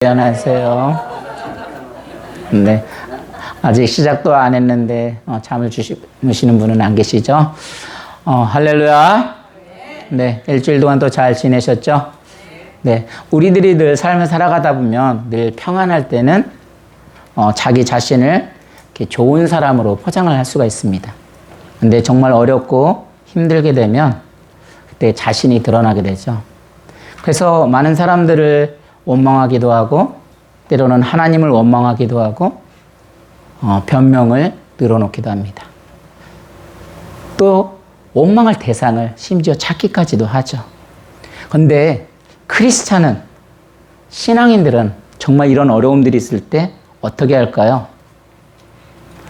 안녕하세요. 네. 아직 시작도 안 했는데, 잠을 주무시는 분은 안 계시죠? 할렐루야. 네. 일주일 동안 또 잘 지내셨죠? 네. 우리들이 늘 삶을 살아가다 보면 늘 평안할 때는, 자기 자신을 이렇게 좋은 사람으로 포장을 할 수가 있습니다. 근데 정말 어렵고 힘들게 되면 그때 자신이 드러나게 되죠. 그래서 많은 사람들을 원망하기도 하고 때로는 하나님을 원망하기도 하고 변명을 늘어놓기도 합니다. 또 원망할 대상을 심지어 찾기까지도 하죠. 그런데 크리스찬은, 신앙인들은 정말 이런 어려움들이 있을 때 어떻게 할까요?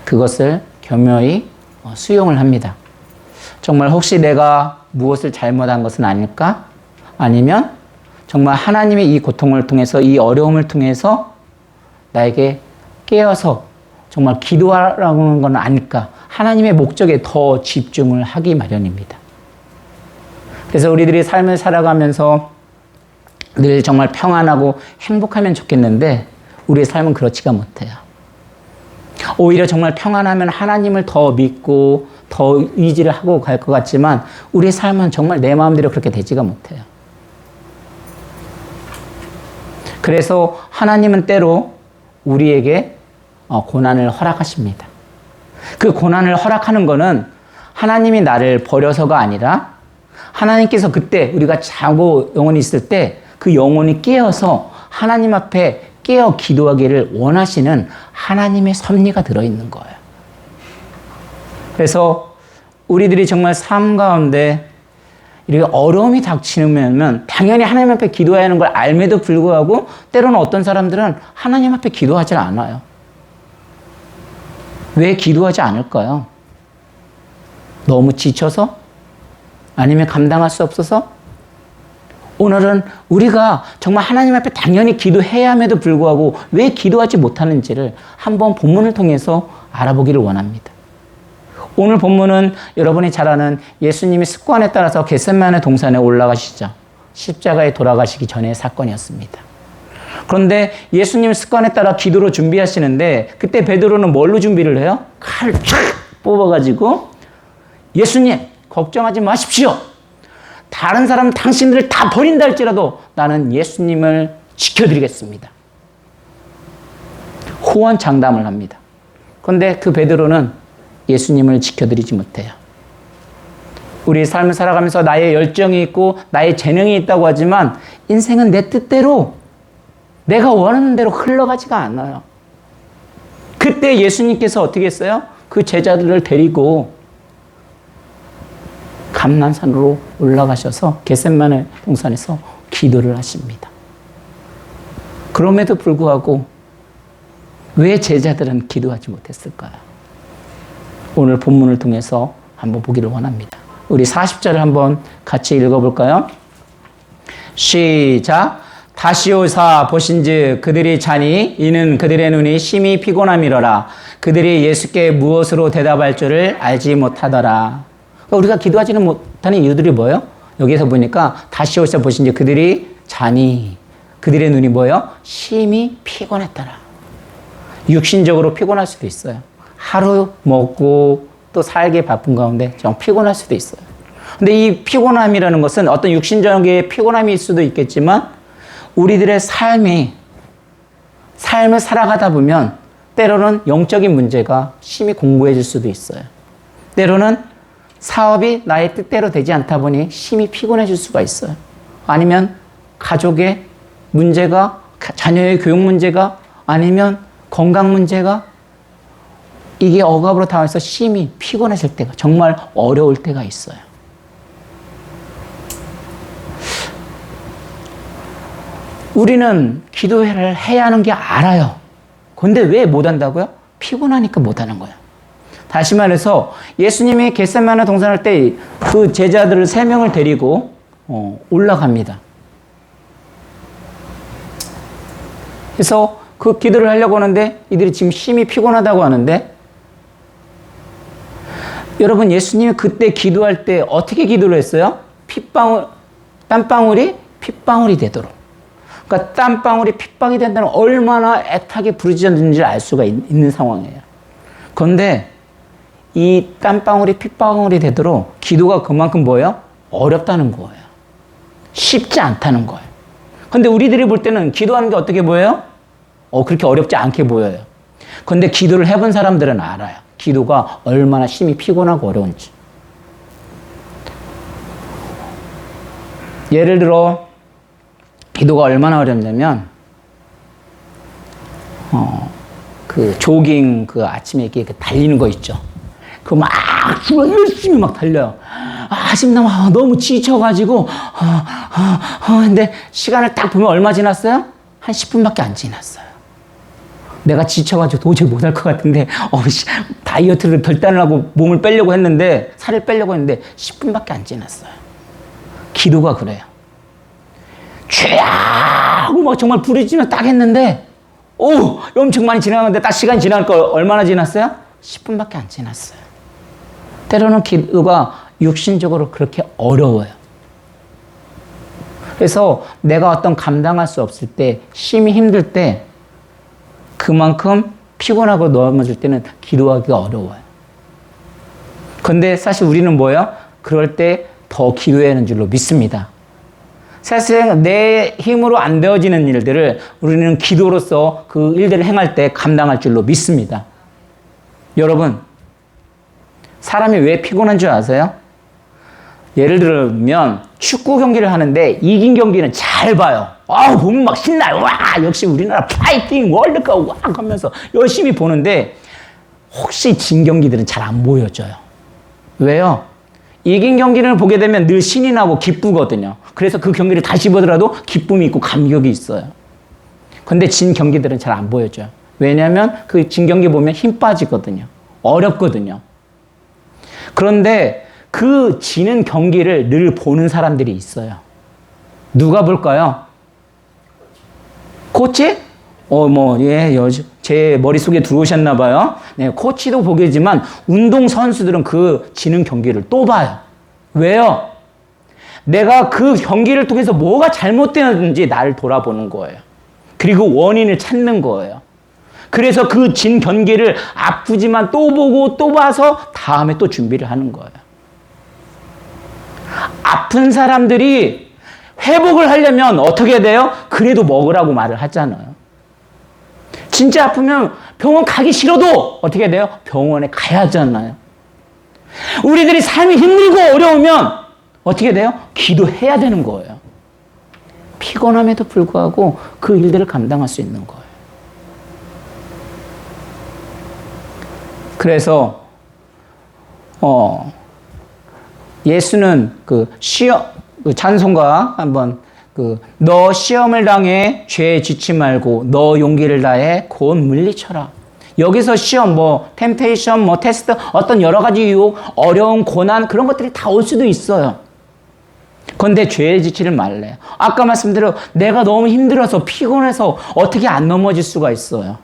그것을 겸허히 수용을 합니다. 정말 혹시 내가 무엇을 잘못한 것은 아닐까? 아니면 정말 하나님의 이 고통을 통해서, 이 어려움을 통해서 나에게 깨어서 정말 기도하라는 건 아닐까? 하나님의 목적에 더 집중을 하기 마련입니다. 그래서 우리들이 삶을 살아가면서 늘 정말 평안하고 행복하면 좋겠는데 우리의 삶은 그렇지가 못해요. 오히려 정말 평안하면 하나님을 더 믿고 더 의지를 하고 갈 것 같지만 우리의 삶은 정말 내 마음대로 그렇게 되지가 못해요. 그래서 하나님은 때로 우리에게 고난을 허락하십니다. 그 고난을 허락하는 것은 하나님이 나를 버려서가 아니라 하나님께서 그때 우리가 자고 영혼이 있을 때 그 영혼이 깨어서 하나님 앞에 깨어 기도하기를 원하시는 하나님의 섭리가 들어있는 거예요. 그래서 우리들이 정말 삶 가운데 이렇게 어려움이 닥치면 당연히 하나님 앞에 기도해야 하는 걸 알매도 불구하고 때로는 어떤 사람들은 하나님 앞에 기도하지 않아요. 왜 기도하지 않을까요? 너무 지쳐서? 아니면 감당할 수 없어서? 오늘은 우리가 정말 하나님 앞에 당연히 기도해야 함에도 불구하고 왜 기도하지 못하는지를 한번 본문을 통해서 알아보기를 원합니다. 오늘 본문은 여러분이 잘 아는 예수님이 습관에 따라서 겟세마네 동산에 올라가시죠. 십자가에 돌아가시기 전의 사건이었습니다. 그런데 예수님 습관에 따라 기도로 준비하시는데 그때 베드로는 뭘로 준비를 해요? 칼을 촥 뽑아가지고 예수님 걱정하지 마십시오. 다른 사람 당신들을 다 버린다 할지라도 나는 예수님을 지켜드리겠습니다. 호언장담을 합니다. 그런데 그 베드로는 예수님을 지켜드리지 못해요. 우리 삶을 살아가면서 나의 열정이 있고 나의 재능이 있다고 하지만 인생은 내 뜻대로 내가 원하는 대로 흘러가지가 않아요. 그때 예수님께서 어떻게 했어요? 그 제자들을 데리고 감난산으로 올라가셔서 겟세마네 동산에서 기도를 하십니다. 그럼에도 불구하고 왜 제자들은 기도하지 못했을까요? 오늘 본문을 통해서 한번 보기를 원합니다. 우리 40절을 한번 같이 읽어볼까요? 시작. 다시 오사 보신즉 그들이 자니 이는 그들의 눈이 심히 피곤함이러라. 그들이 예수께 무엇으로 대답할 줄을 알지 못하더라. 우리가 기도하지는 못하는 이유들이 뭐예요? 여기에서 보니까 다시 오사 보신즉 그들이 자니 그들의 눈이 뭐예요? 심히 피곤했더라. 육신적으로 피곤할 수도 있어요. 하루 먹고 또 살기 바쁜 가운데 좀 피곤할 수도 있어요. 근데 이 피곤함이라는 것은 어떤 육신적인 피곤함일 수도 있겠지만 우리들의 삶을 살아가다 보면 때로는 영적인 문제가 심히 공고해질 수도 있어요. 때로는 사업이 나의 뜻대로 되지 않다 보니 심히 피곤해질 수가 있어요. 아니면 가족의 문제가, 자녀의 교육 문제가, 아니면 건강 문제가 이게 억압으로 당해서 심히 피곤해질 때가 정말 어려울 때가 있어요. 우리는 기도를 해야 하는 게 알아요. 그런데 왜 못한다고요? 피곤하니까 못하는 거예요. 다시 말해서 예수님이 겟세마네 동산 할 때 그 제자들을 3명을 데리고 올라갑니다. 그래서 그 기도를 하려고 하는데 이들이 지금 심히 피곤하다고 하는데 여러분 예수님이 그때 기도할 때 어떻게 기도를 했어요? 땀방울이 핏방울이 되도록. 그러니까 땀방울이 핏방이 된다는 얼마나 애타게 부르짖었는지를 알 수가 있는 상황이에요. 그런데 이 땀방울이 핏방울이 되도록 기도가 그만큼 뭐예요? 어렵다는 거예요. 쉽지 않다는 거예요. 근데 우리들이 볼 때는 기도하는 게 어떻게 보여요? 그렇게 어렵지 않게 보여요. 근데 기도를 해본 사람들은 알아요. 기도가 얼마나 심히 피곤하고 어려운지. 예를 들어 기도가 얼마나 어렵냐면 그 조깅 그 아침에 이렇게 달리는 거 있죠. 그 막 열심히 막 달려요. 아침나 너무 지쳐가지고 근데 시간을 딱 보면 얼마 지났어요? 한 10분밖에 안 지났어요. 내가 지쳐가지고 도저히 못할 것 같은데 다이어트를 결단을 하고 몸을 빼려고 했는데 살을 빼려고 했는데 10분밖에 안 지났어요. 기도가 그래요. 죄야 하고 막 정말 부르짖으면 딱 했는데 엄청 많이 지나갔는데 딱 시간이 지날 거 얼마나 지났어요? 10분밖에 안 지났어요. 때로는 기도가 육신적으로 그렇게 어려워요. 그래서 내가 어떤 감당할 수 없을 때, 심히 힘들 때 그만큼 피곤하고 넘어질 때는 기도하기가 어려워요. 그런데 사실 우리는 뭐예요? 그럴 때 더 기도해야 하는 줄로 믿습니다. 사실 내 힘으로 안 되어지는 일들을 우리는 기도로서 그 일들을 행할 때 감당할 줄로 믿습니다. 여러분, 사람이 왜 피곤한 줄 아세요? 예를 들면 축구 경기를 하는데 이긴 경기는 잘 봐요. 보면 막 신나요. 와, 역시 우리나라 파이팅 월드컵 와 하면서 열심히 보는데 혹시 진 경기들은 잘 안 보여져요. 왜요? 이긴 경기를 보게 되면 늘 신이 나고 기쁘거든요. 그래서 그 경기를 다시 보더라도 기쁨이 있고 감격이 있어요. 근데 진 경기들은 잘 안 보여져요. 왜냐하면 그 진 경기 보면 힘 빠지거든요. 어렵거든요. 그런데 그 지는 경기를 늘 보는 사람들이 있어요. 누가 볼까요? 코치? 제 머릿속에 들어오셨나 봐요. 네, 코치도 보겠지만 운동선수들은 그 지는 경기를 또 봐요. 왜요? 내가 그 경기를 통해서 뭐가 잘못되었는지 나를 돌아보는 거예요. 그리고 원인을 찾는 거예요. 그래서 그 진 경기를 아프지만 또 보고 또 봐서 다음에 또 준비를 하는 거예요. 아픈 사람들이 회복을 하려면 어떻게 돼요? 그래도 먹으라고 말을 하잖아요. 진짜 아프면 병원 가기 싫어도 어떻게 돼요? 병원에 가야 하잖아요. 우리들이 삶이 힘들고 어려우면 어떻게 돼요? 기도해야 되는 거예요. 피곤함에도 불구하고 그 일들을 감당할 수 있는 거예요. 그래서 예수는 찬송가 한번 너 시험을 당해 죄에 지치 말고 너 용기를 다해 곧 물리쳐라. 여기서 시험, 템페이션, 테스트, 어떤 여러 가지 유혹, 어려운 고난 그런 것들이 다 올 수도 있어요. 그런데 죄에 지치를 말래요. 아까 말씀대로 내가 너무 힘들어서 피곤해서 어떻게 안 넘어질 수가 있어요.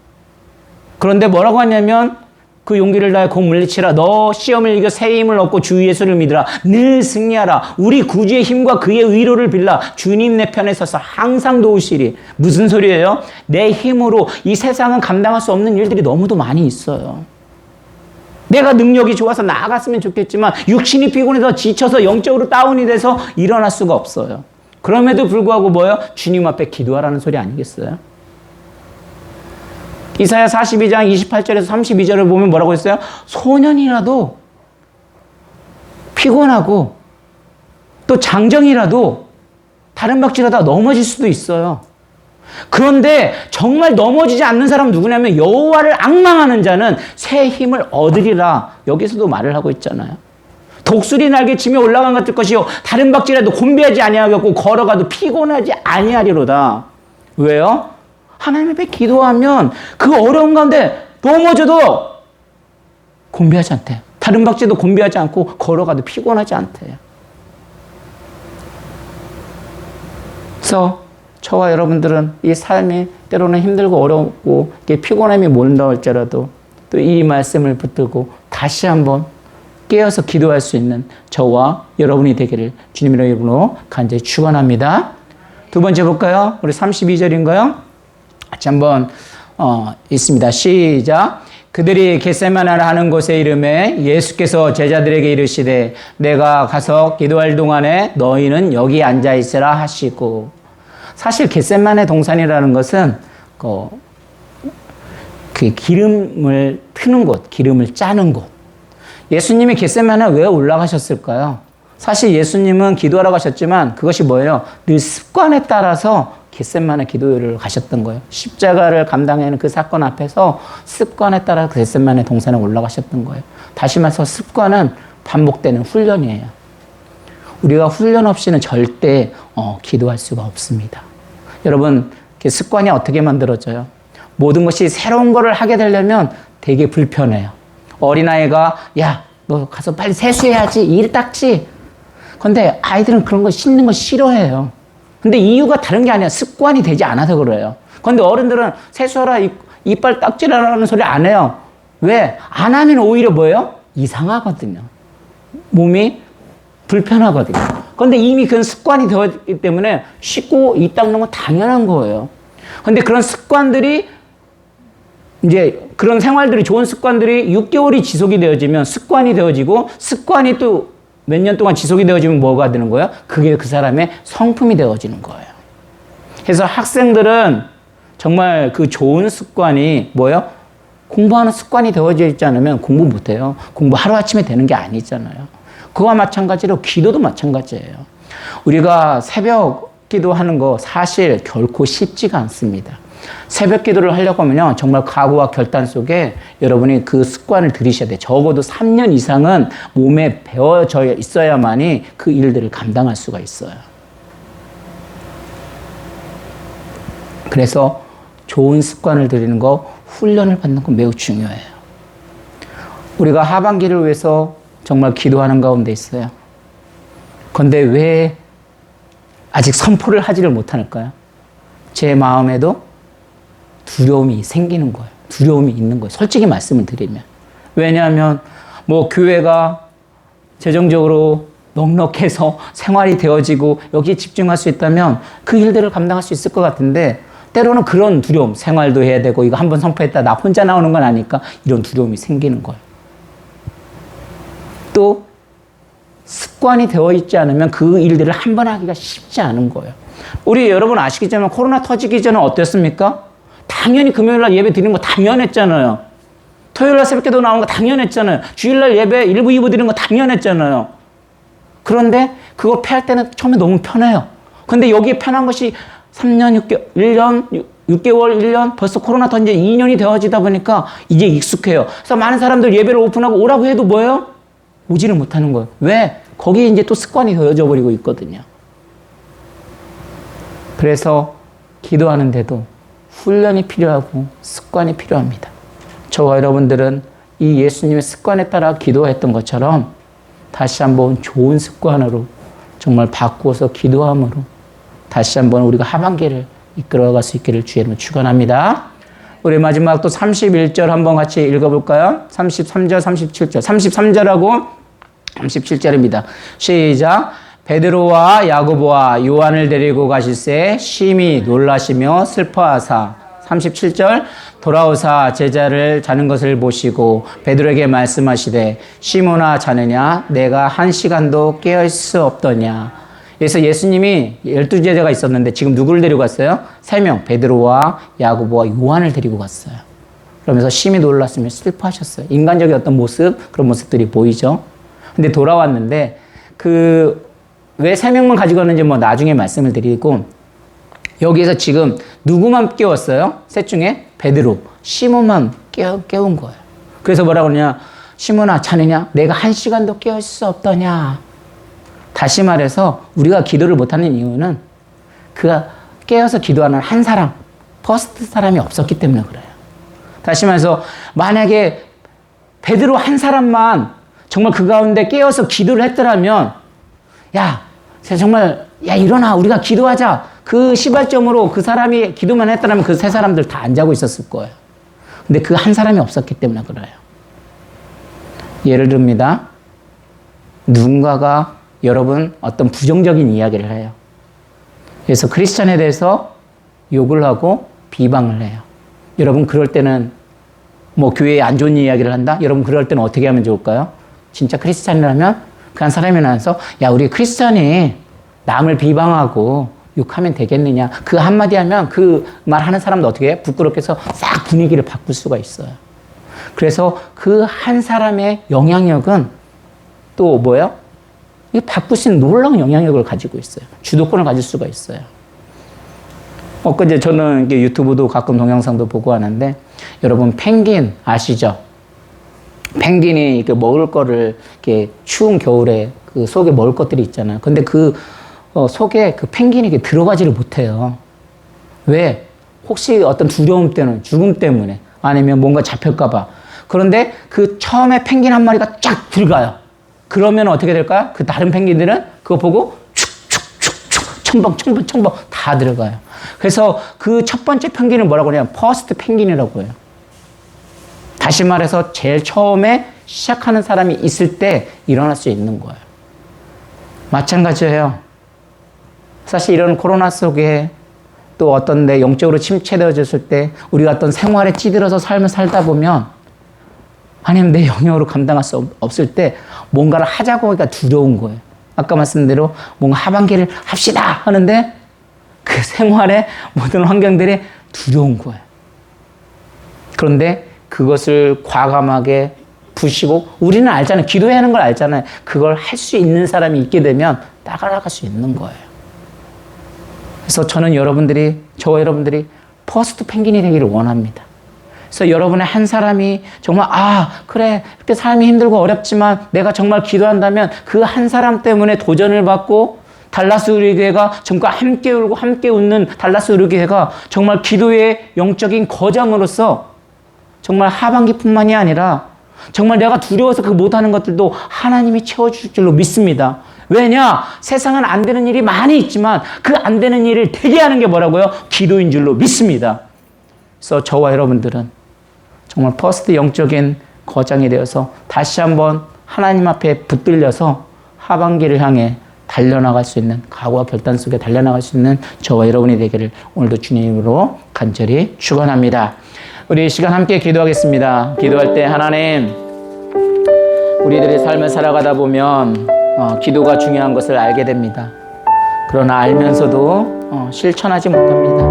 그런데 뭐라고 하냐면 그 용기를 다해 곧 물리치라. 너 시험을 이겨 새 힘을 얻고 주 예수를 믿으라. 늘 승리하라. 우리 구주의 힘과 그의 위로를 빌라. 주님 내 편에 서서 항상 도우시리. 무슨 소리예요? 내 힘으로 이 세상은 감당할 수 없는 일들이 너무도 많이 있어요. 내가 능력이 좋아서 나아갔으면 좋겠지만 육신이 피곤해서 지쳐서 영적으로 다운이 돼서 일어날 수가 없어요. 그럼에도 불구하고 뭐예요? 주님 앞에 기도하라는 소리 아니겠어요? 이사야 42장 28절에서 32절을 보면 뭐라고 했어요? 소년이라도 피곤하고 또 장정이라도 다른 박질하다 넘어질 수도 있어요. 그런데 정말 넘어지지 않는 사람은 누구냐면 여호와를 앙망하는 자는 새 힘을 얻으리라. 여기서도 말을 하고 있잖아요. 독수리 날개 치며 올라간 같을 것이요 다른 박질라도 곤비하지 아니하겠고 걸어가도 피곤하지 아니하리로다. 왜요? 하나님 앞에 기도하면 그 어려운 가운데 넘어져도 곤비하지 않대요. 다른 박질도 곤비하지 않고 걸어가도 피곤하지 않대요. 그래서 저와 여러분들은 이 삶이 때로는 힘들고 어렵고 피곤함이 몰린다 할지라도 또 이 말씀을 붙들고 다시 한번 깨어서 기도할 수 있는 저와 여러분이 되기를 주님의 이름으로 간절히 축원합니다. 두 번째 볼까요? 우리 32절인가요? 같이 한번 있습니다. 시작. 그들이 겟세마네라 하는 곳에 이름에 예수께서 제자들에게 이르시되 내가 가서 기도할 동안에 너희는 여기 앉아 있으라 하시고. 사실 겟세마네 동산이라는 것은 그 기름을 트는 곳, 기름을 짜는 곳. 예수님이 겟세마네 왜 올라가셨을까요? 사실 예수님은 기도하러 가셨지만 그것이 뭐예요? 늘 습관에 따라서 겟세마네 기도를 가셨던 거예요. 십자가를 감당하는 그 사건 앞에서 습관에 따라 겟세마네 동산에 올라가셨던 거예요. 다시 말해서 습관은 반복되는 훈련이에요. 우리가 훈련 없이는 절대 기도할 수가 없습니다. 여러분, 습관이 어떻게 만들어져요? 모든 것이 새로운 거를 하게 되려면 되게 불편해요. 어린아이가 야, 너 가서 빨리 세수해야지, 일 닦지. 근데 아이들은 그런 거 씻는 거 싫어해요. 근데 이유가 다른 게 아니라 습관이 되지 않아서 그래요. 그런데 어른들은 세수하라, 이빨 닦지라는 소리 안 해요. 왜? 안 하면 오히려 뭐예요? 이상하거든요. 몸이 불편하거든요. 그런데 이미 그런 습관이 되었기 때문에 씻고 이 닦는 건 당연한 거예요. 그런데 그런 습관들이 이제 그런 생활들이 좋은 습관들이 6개월이 지속이 되어지면 습관이 되어지고 습관이 또 몇 년 동안 지속이 되어지면 뭐가 되는 거예요? 그게 그 사람의 성품이 되어지는 거예요. 그래서 학생들은 정말 그 좋은 습관이 뭐예요? 공부하는 습관이 되어져 있지 않으면 공부 못해요. 공부 하루아침에 되는 게 아니잖아요. 그와 마찬가지로 기도도 마찬가지예요. 우리가 새벽 기도하는 거 사실 결코 쉽지가 않습니다. 새벽 기도를 하려고 하면요, 정말 각오와 결단 속에 여러분이 그 습관을 들이셔야 돼요. 적어도 3년 이상은 몸에 배워져 있어야만이 그 일들을 감당할 수가 있어요. 그래서 좋은 습관을 들이는 거, 훈련을 받는 거 매우 중요해요. 우리가 하반기를 위해서 정말 기도하는 가운데 있어요. 그런데 왜 아직 선포를 하지를 못할까요? 제 마음에도 두려움이 생기는 거예요. 두려움이 있는 거예요. 솔직히 말씀을 드리면. 왜냐하면 뭐 교회가 재정적으로 넉넉해서 생활이 되어지고 여기에 집중할 수 있다면 그 일들을 감당할 수 있을 것 같은데 때로는 그런 두려움, 생활도 해야 되고 이거 한번 선포했다 나 혼자 나오는 건 아니까 이런 두려움이 생기는 거예요. 또 습관이 되어 있지 않으면 그 일들을 한 번 하기가 쉽지 않은 거예요. 우리 여러분 아시겠지만 코로나 터지기 전에 어땠습니까? 당연히 금요일날 예배 드리는 거 당연했잖아요. 토요일날 새벽기도 나오는 거 당연했잖아요. 주일날 예배 1부, 2부 드리는 거 당연했잖아요. 그런데 그거 패할 때는 처음에 너무 편해요. 근데 여기에 편한 것이 3년, 6개월, 1년, 6개월, 1년, 벌써 코로나 터진 지 2년이 되어지다 보니까 이제 익숙해요. 그래서 많은 사람들 예배를 오픈하고 오라고 해도 뭐예요? 오지를 못하는 거예요. 왜? 거기에 이제 또 습관이 되어져 버리고 있거든요. 그래서 기도하는데도 훈련이 필요하고 습관이 필요합니다. 저와 여러분들은 이 예수님의 습관에 따라 기도했던 것처럼 다시 한번 좋은 습관으로 정말 바꾸어서 기도함으로 다시 한번 우리가 하반기를 이끌어갈 수 있기를 주의 이름으로 축원합니다. 우리 마지막 또 31절 한번 같이 읽어볼까요? 33절, 37절. 33절하고 37절입니다. 시작. 베드로와 야고보와 요한을 데리고 가실새 심히 놀라시며 슬퍼하사. 37절. 돌아오사 제자를 자는 것을 보시고 베드로에게 말씀하시되 시몬아 자느냐 내가 1시간도 깨어있을 수 없더냐. 그래서 예수님이 12제자가 있었는데 지금 누구를 데리고 갔어요? 3명 베드로와 야고보와 요한을 데리고 갔어요. 그러면서 심히 놀랐으며 슬퍼하셨어요. 인간적인 어떤 모습, 그런 모습들이 보이죠. 근데 돌아왔는데 왜 3명만 가지고 왔는지 뭐 나중에 말씀을 드리고 여기에서 지금 누구만 깨웠어요? 셋 중에 베드로, 시몬만 깨운 거예요. 그래서 뭐라고 그러냐? 시몬아 자느냐? 내가 1시간도 깨어있을 수 없더냐? 다시 말해서 우리가 기도를 못하는 이유는 그가 깨어서 기도하는 한 사람, 퍼스트 사람이 없었기 때문에 그래요. 다시 말해서 만약에 베드로 한 사람만 정말 그 가운데 깨어서 기도를 했더라면 정말 일어나 우리가 기도하자. 그 시발점으로 그 사람이 기도만 했더라면 그 세 사람들 다 안 자고 있었을 거예요. 근데 그 한 사람이 없었기 때문에 그래요. 예를 듭니다. 누군가가 여러분 어떤 부정적인 이야기를 해요. 그래서 크리스찬에 대해서 욕을 하고 비방을 해요. 여러분 그럴 때는 뭐 교회에 안 좋은 이야기를 한다? 여러분 그럴 때는 어떻게 하면 좋을까요? 진짜 크리스찬이라면 그 한 사람이 나와서 야 우리 크리스찬이 남을 비방하고 욕하면 되겠느냐. 그 한마디 하면 그 말하는 사람도 어떻게 해? 부끄럽게 해서 싹 분위기를 바꿀 수가 있어요. 그래서 그 한 사람의 영향력은 또 뭐예요? 이 바꿀 수 있는 놀라운 영향력을 가지고 있어요. 주도권을 가질 수가 있어요. 엊그제 저는 유튜브도 가끔 동영상도 보고 하는데 여러분 펭귄 아시죠? 펭귄이 이렇게 먹을 거를 이렇게 추운 겨울에 그 속에 먹을 것들이 있잖아요. 근데 그 속에 그 펭귄이 이렇게 들어가지를 못해요. 왜? 혹시 어떤 두려움 때문에, 죽음 때문에, 아니면 뭔가 잡힐까봐. 그런데 그 처음에 펭귄 한 마리가 쫙 들어가요. 그러면 어떻게 될까요? 그 다른 펭귄들은 그거 보고 축축축축 첨벙 다 들어가요. 그래서 그 첫 번째 펭귄을 뭐라고 하냐면 퍼스트 펭귄이라고 해요. 다시 말해서 제일 처음에 시작하는 사람이 있을 때 일어날 수 있는 거예요. 마찬가지예요. 사실 이런 코로나 속에 또 어떤 데 영적으로 침체되어졌을 때 우리가 어떤 생활에 찌들어서 삶을 살다 보면 아니면 내 영역으로 감당할 수 없을 때 뭔가를 하자고 하기가 두려운 거예요. 아까 말씀드린 대로 뭔가 하반기를 합시다 하는데 그 생활의 모든 환경들이 두려운 거예요. 그런데 그것을 과감하게 부시고 우리는 알잖아요. 기도해야 하는 걸 알잖아요. 그걸 할 수 있는 사람이 있게 되면 따라갈 수 있는 거예요. 그래서 저는 저와 여러분들이 퍼스트 펭귄이 되기를 원합니다. 그래서 여러분의 한 사람이 정말 그래 이렇게 삶이 힘들고 어렵지만 내가 정말 기도한다면 그 한 사람 때문에 도전을 받고 달라스 우리교회가 정말 함께 울고 함께 웃는 달라스 우리교회가 정말 기도의 영적인 거장으로서 정말 하반기뿐만이 아니라 정말 내가 두려워서 그 못하는 것들도 하나님이 채워줄 줄로 믿습니다. 왜냐? 세상은 안 되는 일이 많이 있지만 그 안 되는 일을 되게 하는 게 뭐라고요? 기도인 줄로 믿습니다. 그래서 저와 여러분들은 정말 퍼스트 영적인 거장이 되어서 다시 한번 하나님 앞에 붙들려서 하반기를 향해 달려나갈 수 있는 각오와 결단 속에 달려나갈 수 있는 저와 여러분이 되기를 오늘도 주님으로 간절히 축원합니다. 우리 이 시간 함께 기도하겠습니다. 기도할 때 하나님 우리들의 삶을 살아가다 보면 기도가 중요한 것을 알게 됩니다. 그러나 알면서도 실천하지 못합니다.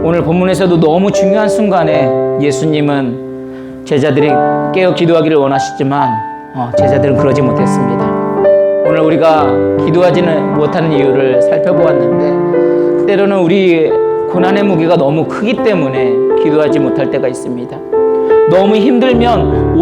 오늘 본문에서도 너무 중요한 순간에 예수님은 제자들이 깨어 기도하기를 원하시지만 제자들은 그러지 못했습니다. 오늘 우리가 기도하지는 못하는 이유를 살펴보았는데 때로는 우리 고난의 무게가 너무 크기 때문에 기도하지 못할 때가 있습니다. 너무 힘들면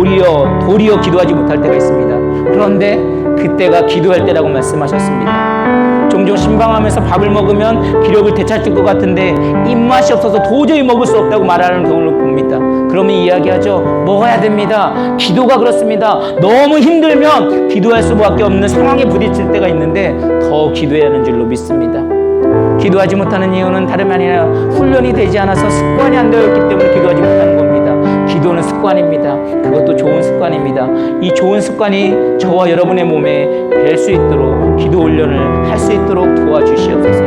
도리어 기도하지 못할 때가 있습니다. 그런데 그때가 기도할 때라고 말씀하셨습니다. 종종 신방하면서 밥을 먹으면 기력을 되찾을 것 같은데 입맛이 없어서 도저히 먹을 수 없다고 말하는 경우를 봅니다. 그러면 이야기하죠. 먹어야 됩니다. 기도가 그렇습니다. 너무 힘들면 기도할 수밖에 없는 상황에 부딪힐 때가 있는데 더 기도해야 하는 줄로 믿습니다. 기도하지 못하는 이유는 다름 아니라 훈련이 되지 않아서 습관이 안 되었기 때문에 기도하지 못하는 겁니다. 기도는 습관입니다. 그것도 좋은 습관입니다. 이 좋은 습관이 저와 여러분의 몸에 뵐 수 있도록 기도 훈련을 할 수 있도록 도와주시옵소서.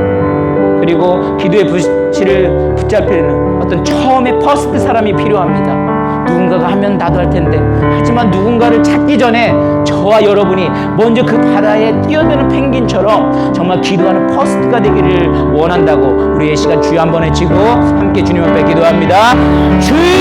그리고 기도의 불씨를 붙잡히는 어떤 처음에 퍼스트 사람이 필요합니다. 누군가가 하면 나도 할 텐데 하지만 누군가를 찾기 전에 저와 여러분이 먼저 그 바다에 뛰어드는 펭귄처럼 정말 기도하는 퍼스트가 되기를 원한다고 우리의 시간 주여 한번 외치고 함께 주님 앞에 기도합니다. 주여